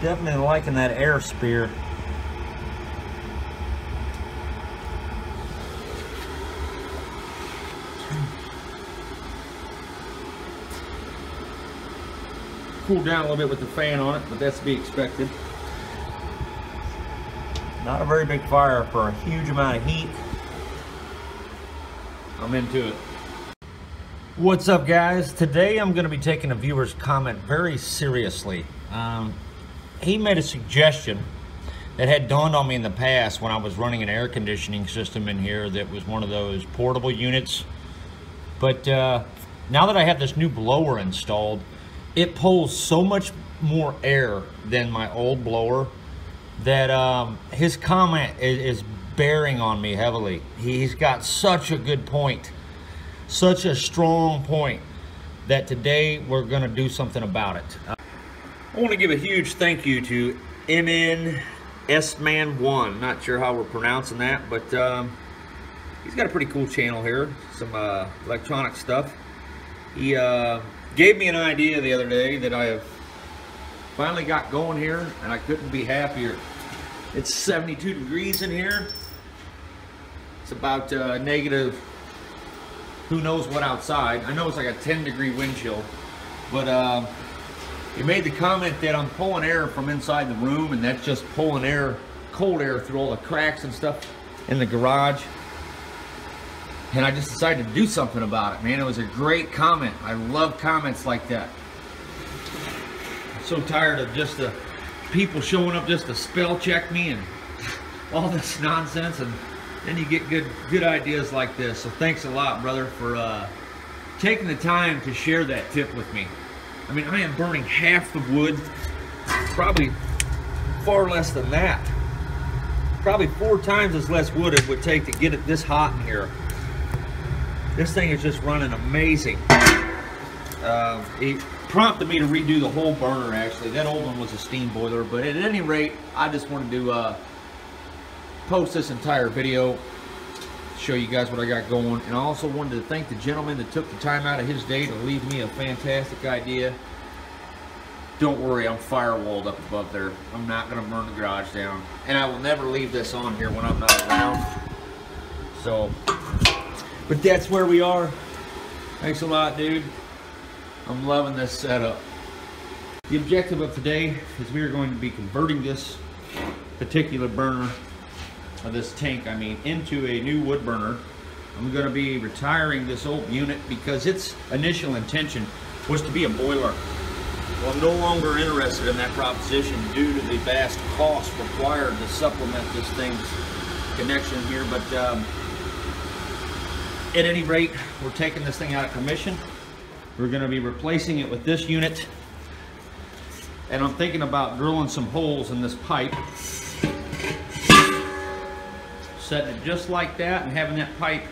Definitely liking that air spear. Cool down a little bit with the fan on it, but that's to be expected. Not a very big fire for a huge amount of heat. I'm into it. What's up, guys? Today I'm going to be taking a viewer's comment very seriously. He made a suggestion that had dawned on me in the past when I was running an air conditioning system in here that was one of those portable units. But now that I have this new blower installed, it pulls so much more air than my old blower that his comment is bearing on me heavily. He's got such a good point, such a strong point, that today we're going to do something about it. I want to give a huge thank you to MNSman1. Not sure how we're pronouncing that, but he's got a pretty cool channel here, some electronic stuff. He gave me an idea the other day that I have finally got going here, and I couldn't be happier. It's 72 degrees in here. It's about negative who knows what outside. I know it's like a 10-degree wind chill, but he made the comment that I'm pulling air from inside the room, and that's just pulling air, cold air, through all the cracks and stuff in the garage. And I just decided to do something about it, man. It was a great comment. I love comments like that. I'm so tired of just the people showing up just to spell check me and all this nonsense, and then you get good ideas like this. So thanks a lot, brother, for taking the time to share that tip with me. I mean, I am burning half the wood, probably far less than that. Probably 4 times as less wood it would take to get it this hot in here. This thing is just running amazing. He prompted me to redo the whole burner, actually. That old one was a steam boiler, but at any rate, I just wanted to post this entire video, show you guys what I got going. And I also wanted to thank the gentleman that took the time out of his day to leave me a fantastic idea. Don't worry, I'm firewalled up above there. I'm not going to burn the garage down. And I will never leave this on here when I'm not around. So, but that's where we are. Thanks a lot, dude. I'm loving this setup. The objective of today is we are going to be converting this particular burner, or this tank, I mean, into a new wood burner. I'm going to be retiring this old unit because its initial intention was to be a boiler. Well, I'm no longer interested in that proposition due to the vast cost required to supplement this thing's connection here, but at any rate, we're taking this thing out of commission. We're going to be replacing it with this unit, and I'm thinking about drilling some holes in this pipe, setting it just like that, and having that pipe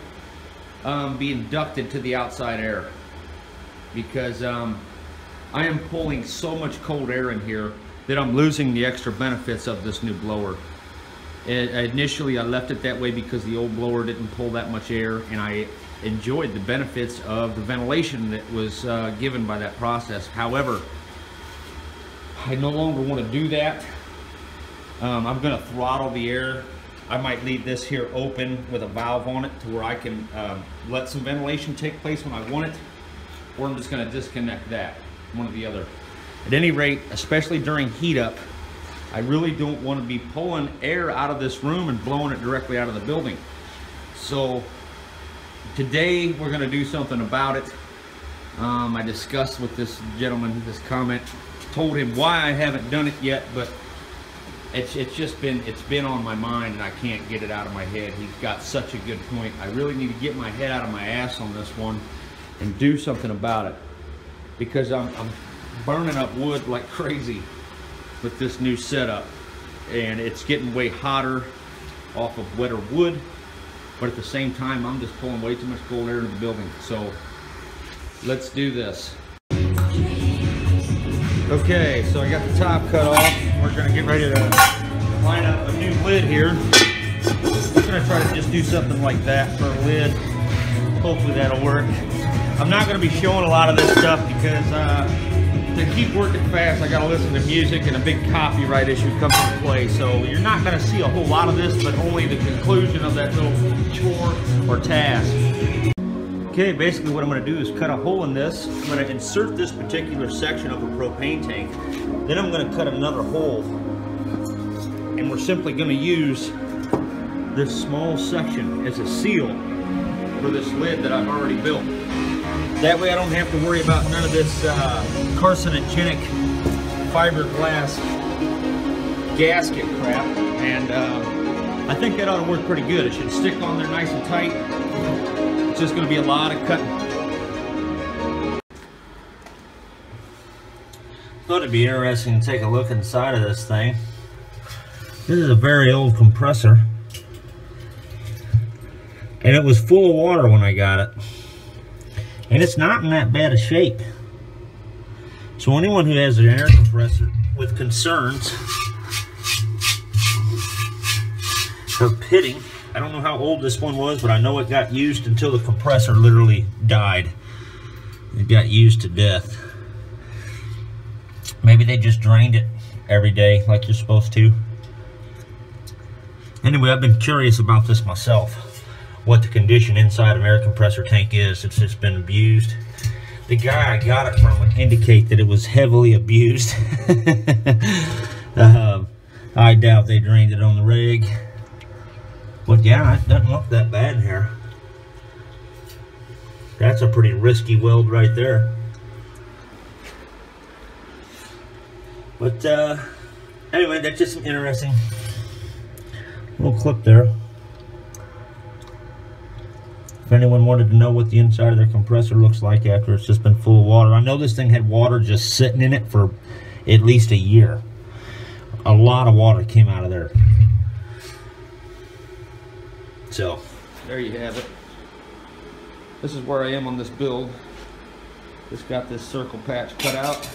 be inducted to the outside air, because I am pulling so much cold air in here that I'm losing the extra benefits of this new blower. Initially, I left it that way because the old blower didn't pull that much air, and I enjoyed the benefits of the ventilation that was given by that process. However, I no longer want to do that. I'm going to throttle the air. I might leave this here open with a valve on it to where I can let some ventilation take place when I want it, or I'm just going to disconnect that, one or the other. At any rate, especially during heat up, I really don't want to be pulling air out of this room and blowing it directly out of the building. So today we're going to do something about it. I discussed with this gentleman this comment, told him why I haven't done it yet, but it's been on my mind and I can't get it out of my head. He's got such a good point. I really need to get my head out of my ass on this one and do something about it, because I'm burning up wood like crazy with this new setup, and it's getting way hotter off of wetter wood, but at the same time I'm just pulling way too much cold air into the building. So let's do this. Okay, so I got the top cut off. We're gonna get ready to line up a new lid here. I'm gonna try to just do something like that for a lid. Hopefully that'll work. I'm not gonna be showing a lot of this stuff because to keep working fast, I gotta listen to music, and a big copyright issue comes into play. So you're not gonna see a whole lot of this, but only the conclusion of that little chore or task. Okay, basically what I'm gonna do is cut a hole in this. I'm gonna insert this particular section of a propane tank. Then I'm gonna cut another hole. And we're simply gonna use this small section as a seal for this lid that I've already built. That way I don't have to worry about none of this carcinogenic fiberglass gasket crap. And I think that ought to work pretty good. It should stick on there nice and tight. It's just going to be a lot of cutting. Thought it'd be interesting to take a look inside of this thing. This is a very old compressor. And it was full of water when I got it. And it's not in that bad a shape. So anyone who has an air compressor with concerns of pitting, I don't know how old this one was, but I know it got used until the compressor literally died. It got used to death. Maybe they just drained it every day like you're supposed to. Anyway, I've been curious about this myself. What the condition inside an air compressor tank is since it's been abused. The guy I got it from would indicate that it was heavily abused. I doubt they drained it on the rig. But yeah, it doesn't look that bad in here. That's a pretty risky weld right there. But anyway, that's just some interesting little clip there. If anyone wanted to know what the inside of their compressor looks like after it's just been full of water. I know this thing had water just sitting in it for at least a year. A lot of water came out of there. So, there you have it. This is where I am on this build. Just got this circle patch cut out.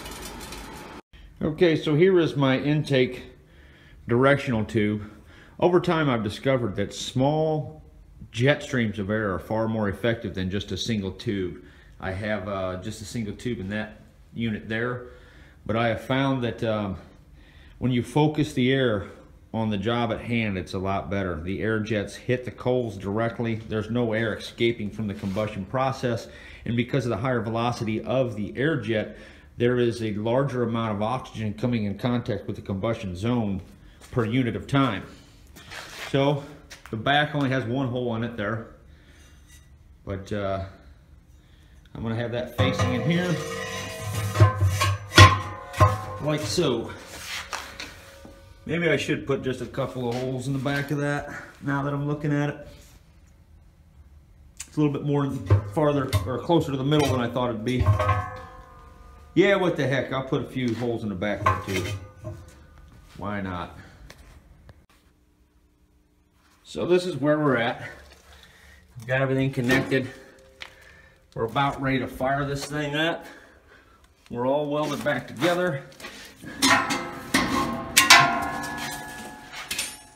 Okay, so here is my intake directional tube. Over time I've discovered that small jet streams of air are far more effective than just a single tube. I have just a single tube in that unit there, but I have found that when you focus the air on the job at hand, it's a lot better. The air jets hit the coals directly. There's no air escaping from the combustion process, and because of the higher velocity of the air jet, there is a larger amount of oxygen coming in contact with the combustion zone per unit of time. So the back only has one hole in it there, but I'm going to have that facing in here, like so. Maybe I should put just a couple of holes in the back of that, now that I'm looking at it. It's a little bit more farther, or closer to the middle than I thought it'd be. Yeah, what the heck, I'll put a few holes in the back there too. Why not? So this is where we're at. We've got everything connected. We're about ready to fire this thing up. We're all welded back together.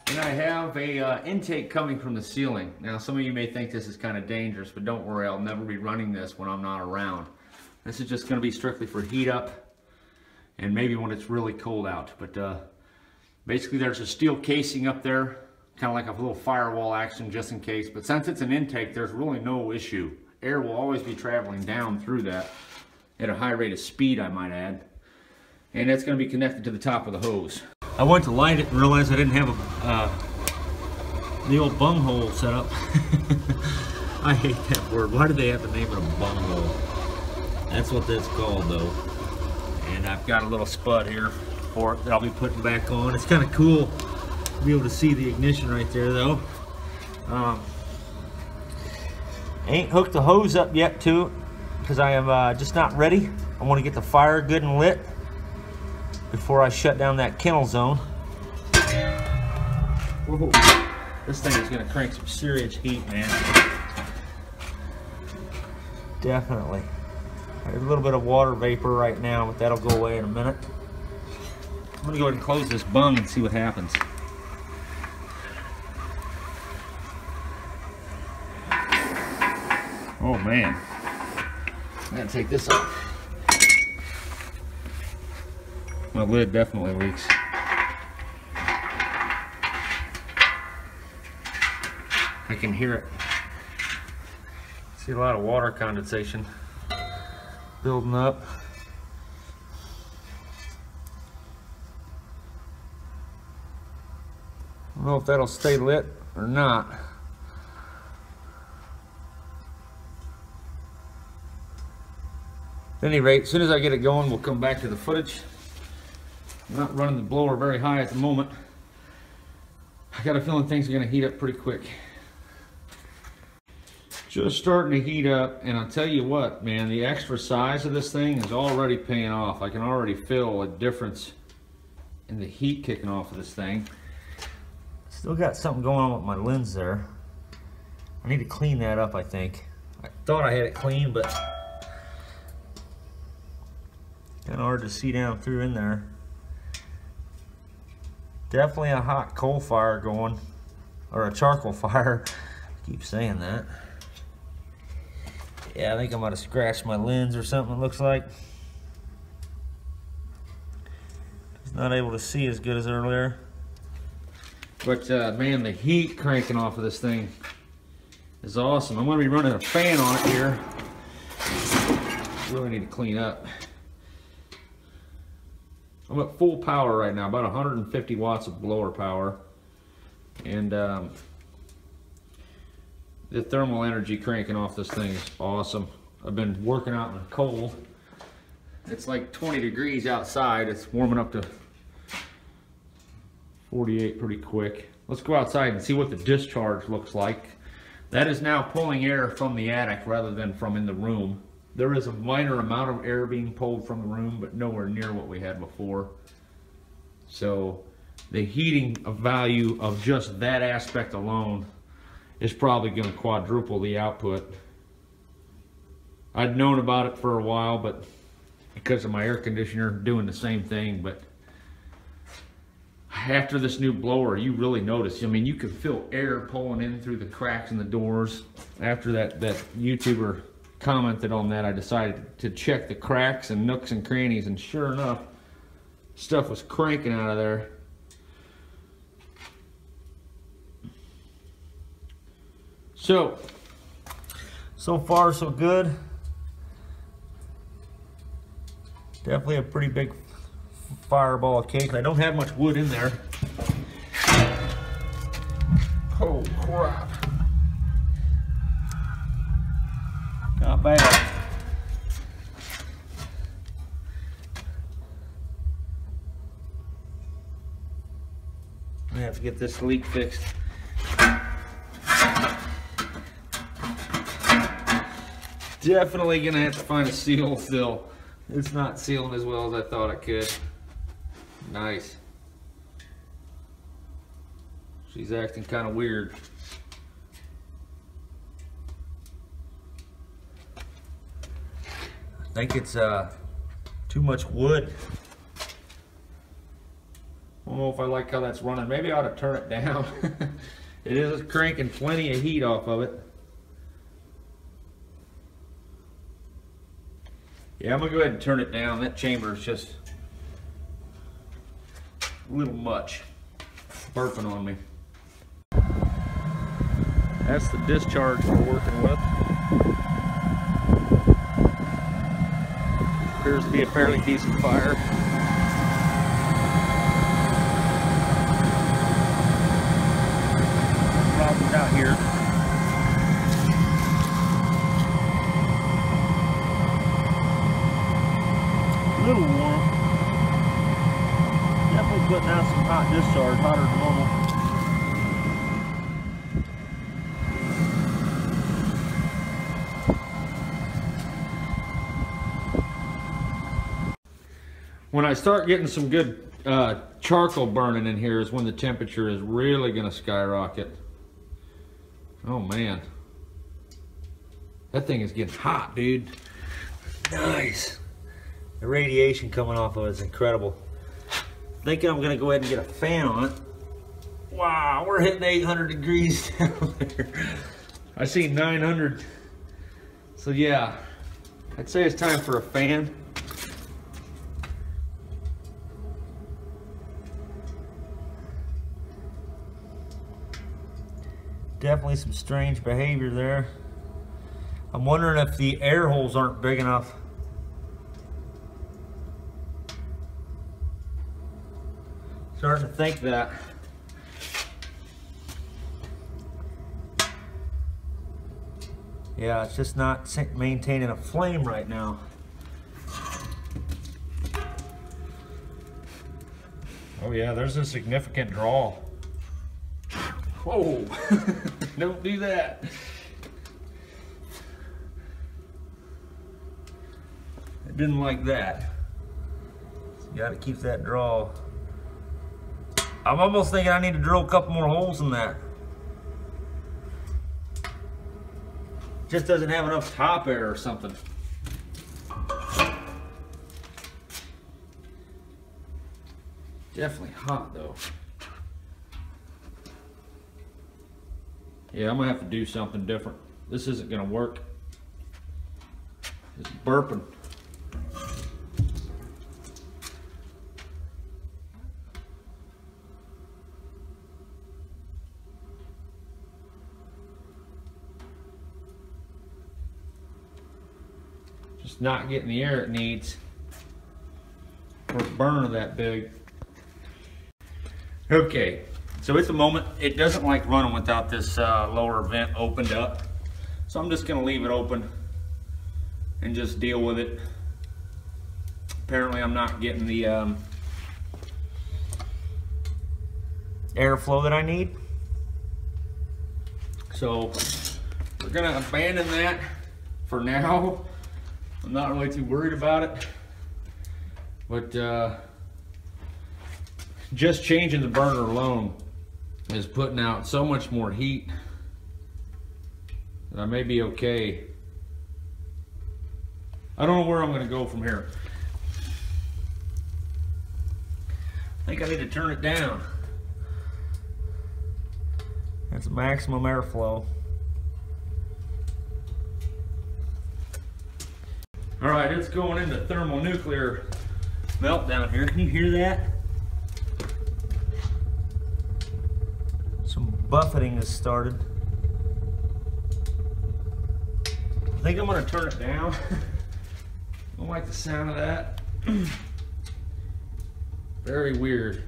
And I have a intake coming from the ceiling. Now some of you may think this is kind of dangerous, but don't worry, I'll never be running this when I'm not around. This is just going to be strictly for heat up and maybe when it's really cold out. But basically there's a steel casing up there, kind of like a little firewall action just in case. But since it's an intake, there's really no issue. Air will always be traveling down through that at a high rate of speed, I might add. And it's going to be connected to the top of the hose. I went to light it and realized I didn't have the old bung hole set up. I hate that word. Why do they have to name it a bung hole? That's what that's called though. And I've got a little spud here for it that I'll be putting back on. It's kind of cool to be able to see the ignition right there though. Ain't hooked the hose up yet to it because I am just not ready. I want to get the fire good and lit before I shut down that kennel zone. Whoa. This thing is going to crank some serious heat, man. Definitely. There's a little bit of water vapor right now, but that'll go away in a minute. I'm going to go ahead and close this bung and see what happens. Oh man, I gotta take this off. My lid definitely leaks. I can hear it. See a lot of water condensation building up. I don't know if that'll stay lit or not. At any rate, as soon as I get it going, we'll come back to the footage. I'm not running the blower very high at the moment. I got a feeling things are going to heat up pretty quick. Just starting to heat up, and I'll tell you what, man, the extra size of this thing is already paying off. I can already feel a difference in the heat kicking off of this thing. Still got something going on with my lens there. I need to clean that up, I think. I thought I had it clean, but kind of hard to see down through in there. Definitely a hot coal fire going, or a charcoal fire. I keep saying that. Yeah, I think I might have scratched my lens or something, it looks like. Just not able to see as good as earlier. But man, the heat cranking off of this thing is awesome. I'm going to be running a fan on it here. Really need to clean up. I'm at full power right now, about 150 watts of blower power. And the thermal energy cranking off this thing is awesome. I've been working out in the cold. It's like 20 degrees outside. It's warming up to 48 pretty quick. Let's go outside and see what the discharge looks like. That is now pulling air from the attic rather than from in the room. There is a minor amount of air being pulled from the room, but nowhere near what we had before. So the heating value of just that aspect alone is probably going to quadruple the output. I'd known about it for a while, but because of my air conditioner doing the same thing. But after this new blower, you really notice, I mean, you can feel air pulling in through the cracks in the doors. After that YouTuber commented on that, I decided to check the cracks and nooks and crannies, and sure enough, stuff was cranking out of there. So far so good. Definitely a pretty big fireball of cake. I don't have much wood in there. Oh crap. Not bad. I have to get this leak fixed. Definitely gonna have to find a seal still. It's not sealing as well as I thought it could. Nice. She's acting kind of weird. I think it's too much wood. I don't know if I like how that's running. Maybe I ought to turn it down. It is cranking plenty of heat off of it. Yeah, I'm gonna go ahead and turn it down. That chamber is just a little much. Burping on me. That's the discharge we're working with. Appears to be a fairly decent fire. Problems out here. A little warm. Definitely putting out some hot discharge, hotter than normal. When I start getting some good charcoal burning in here is when the temperature is really going to skyrocket. Oh man, that thing is getting hot, dude. Nice. The radiation coming off of it is incredible. Thinking I'm gonna go ahead and get a fan on it. Wow, we're hitting 800 degrees down there. I see 900. So yeah, I'd say it's time for a fan. definitely some strange behavior there. I'm wondering if the air holes aren't big enough. Starting to think that. Yeah, it's just not maintaining a flame right now. Oh yeah, there's a significant draw. Whoa, don't do that. I didn't like that. So you gotta keep that draw. I'm almost thinking I need to drill a couple more holes in that. Just doesn't have enough top air or something. Definitely hot though. Yeah, I'm gonna have to do something different. This isn't gonna work. It's burping. Just not getting the air it needs for a burner that big. Okay, so at the moment, it doesn't like running without this lower vent opened up. So I'm just gonna leave it open and just deal with it. Apparently I'm not getting the airflow that I need. So we're gonna abandon that for now. I'm not really too worried about it. But just changing the burner alone is putting out so much more heat that I may be okay. I don't know where I'm going to go from here. I think I need to turn it down. That's maximum airflow. All right, it's going into thermonuclear meltdown here. Can you hear that? Some buffeting has started. I think I'm gonna turn it down. I don't like the sound of that. Very weird.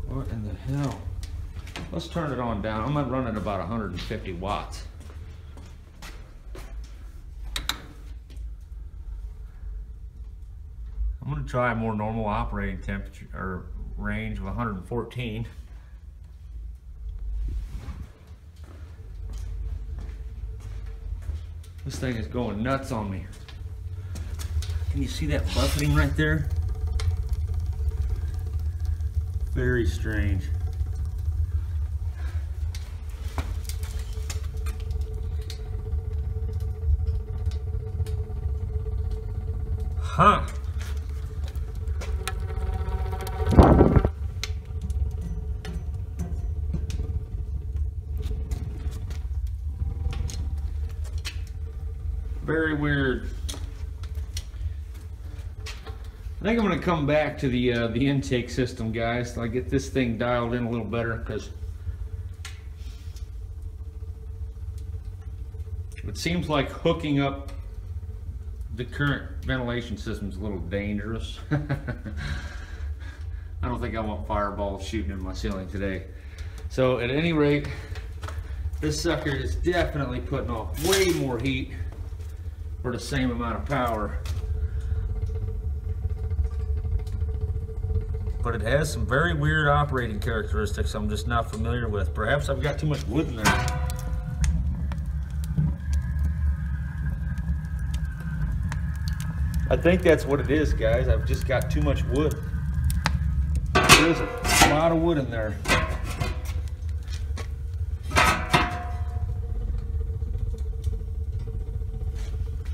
What in the hell? Let's turn it on down. I'm gonna run it about 150 watts. I'm going to try a more normal operating temperature or range of 114. This thing is going nuts on me. Can you see that buffeting right there? Very strange. Huh. Very weird. I think I'm going to come back to the intake system, guys, till I get this thing dialed in a little better, because it seems like hooking up the current ventilation system is a little dangerous. I don't think I want fireballs shooting in my ceiling today. So at any rate, this sucker is definitely putting off way more heat for the same amount of power. But it has some very weird operating characteristics I'm just not familiar with. Perhaps I've got too much wood in there. I think that's what it is, guys. I've just got too much wood. There's a lot of wood in there.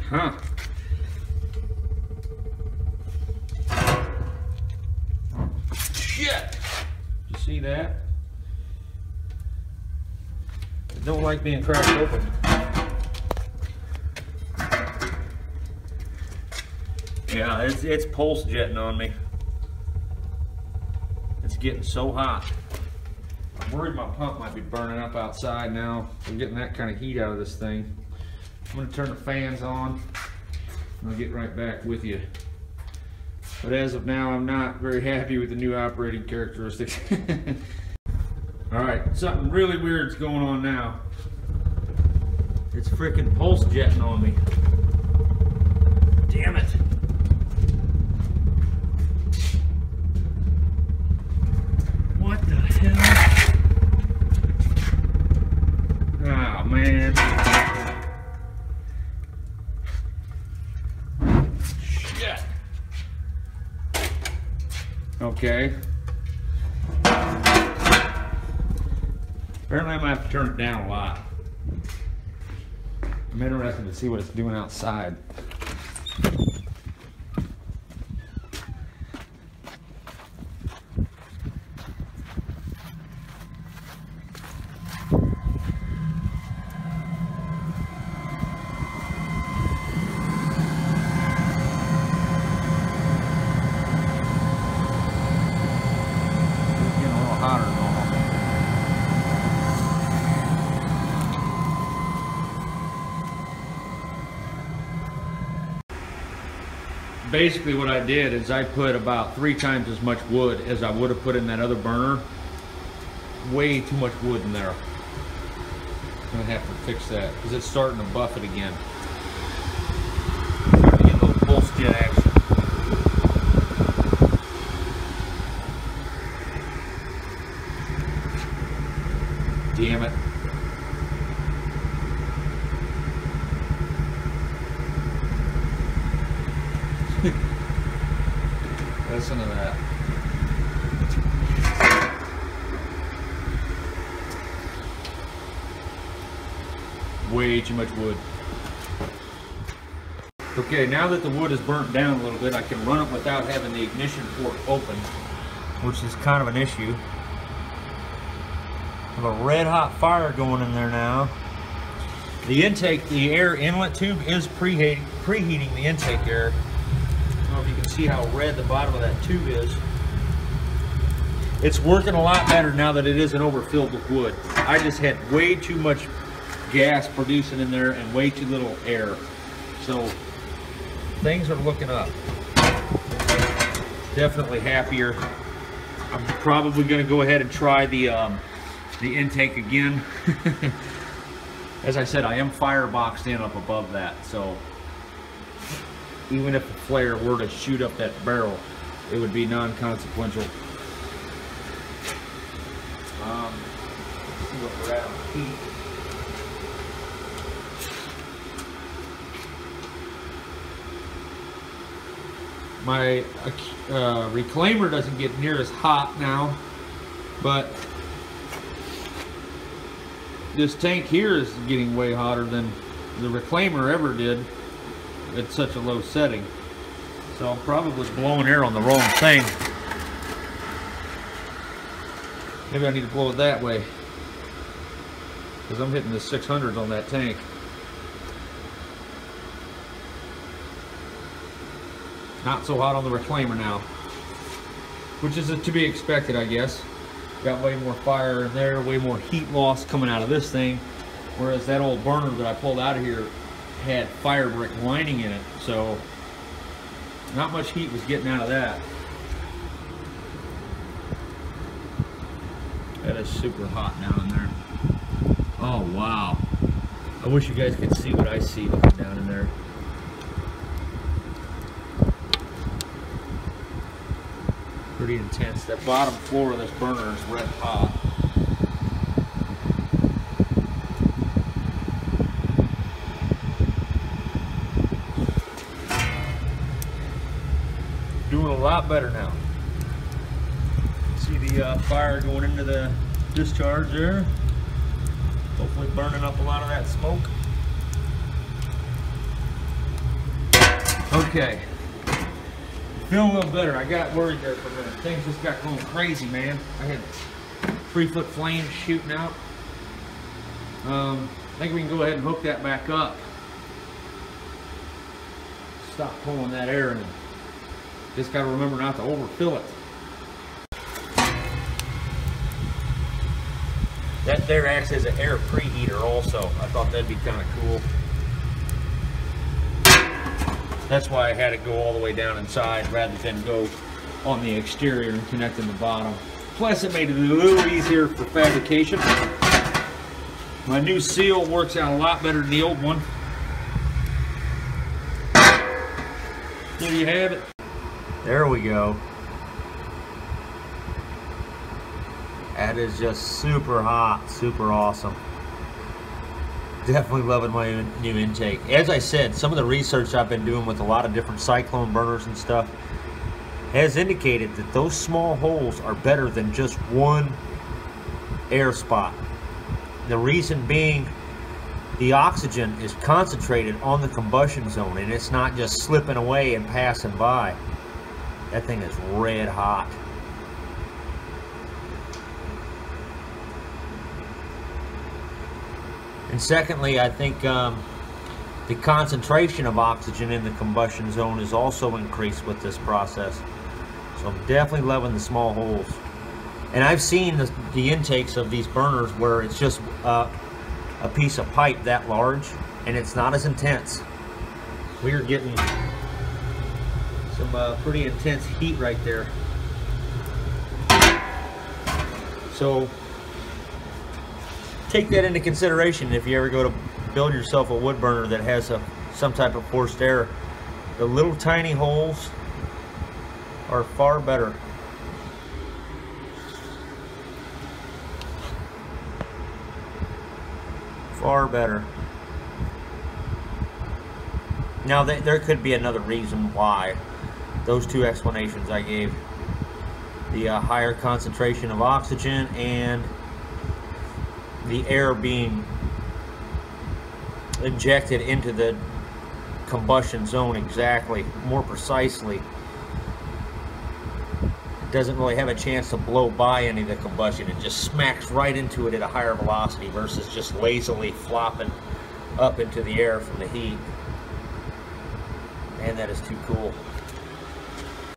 Huh. Shit! You see that? I don't like being cracked open. Yeah, it's pulse jetting on me. It's getting so hot. I'm worried my pump might be burning up outside now. We're getting that kind of heat out of this thing. I'm going to turn the fans on and I'll get right back with you. But as of now, I'm not very happy with the new operating characteristics. Alright, something really weird's going on now. It's freaking pulse jetting on me. Damn it. What the hell? Oh man. Shit. Okay. Apparently I might have to turn it down a lot. I'm interested to see what it's doing outside. Basically what I did is I put about 3 times as much wood as I would have put in that other burner. Way too much wood in there. I'm gonna have to fix that because it's starting to buff it again. Starting to get a little pulse jet action. Damn it. Listen to that. Way too much wood. Okay, now that the wood is burnt down a little bit, I can run it without having the ignition port open, which is kind of an issue. I have a red hot fire going in there now. The intake, the air inlet tube is preheating the intake air. I don't know if you can see how red the bottom of that tube is. It's working a lot better now that it isn't overfilled with wood. I just had way too much gas producing in there and way too little air. So things are looking up. Definitely happier. I'm probably going to go ahead and try the intake again. As I said, I am fireboxed in up above that, so even if the flare were to shoot up that barrel, it would be non-consequential. Let's see what we're at on heat. My reclaimer doesn't get near as hot now, but this tank here is getting way hotter than the reclaimer ever did at such a low setting. So I'm probably blowing air on the wrong thing. Maybe I need to blow it that way, because I'm hitting the 600s on that tank. Not so hot on the reclaimer now, which is to be expected, I guess. Got way more fire in there, way more heat loss coming out of this thing, whereas that old burner that I pulled out of here had fire brick lining in it, so not much heat was getting out of that. That is super hot down in there. Oh wow, I wish you guys could see what I see looking down in there. Pretty intense. That bottom floor of this burner is red hot. Doing a lot better now. See the fire going into the discharge there. Hopefully burning up a lot of that smoke. Okay. Feeling a little better. I got worried there for a minute. Things just got going crazy, man. I had 3-foot flames shooting out. I think we can go ahead and hook that back up. Stop pulling that air in. Just got to remember not to overfill it. That there acts as an air preheater also. I thought that'd be kind of cool. That's why I had it go all the way down inside rather than go on the exterior and connect in the bottom. Plus it made it a little easier for fabrication. My new seal works out a lot better than the old one. There you have it. There we go. That is just super hot, super awesome. Definitely loving my new intake. As I said, some of the research I've been doing with a lot of different cyclone burners and stuff has indicated that those small holes are better than just one air spot. The reason being, the oxygen is concentrated on the combustion zone and it's not just slipping away and passing by. That thing is red hot. And secondly, I think the concentration of oxygen in the combustion zone is also increased with this process. So I'm definitely loving the small holes. And I've seen the intakes of these burners where it's just a piece of pipe that large and it's not as intense. We're getting some pretty intense heat right there. So take that into consideration if you ever go to build yourself a wood burner that has some type of forced air. The little tiny holes are far better. Far better. Now there could be another reason why. Those two explanations I gave. The higher concentration of oxygen and the air being injected into the combustion zone exactly, more precisely. It doesn't really have a chance to blow by any of the combustion. It just smacks right into it at a higher velocity versus just lazily flopping up into the air from the heat. Man, that is too cool.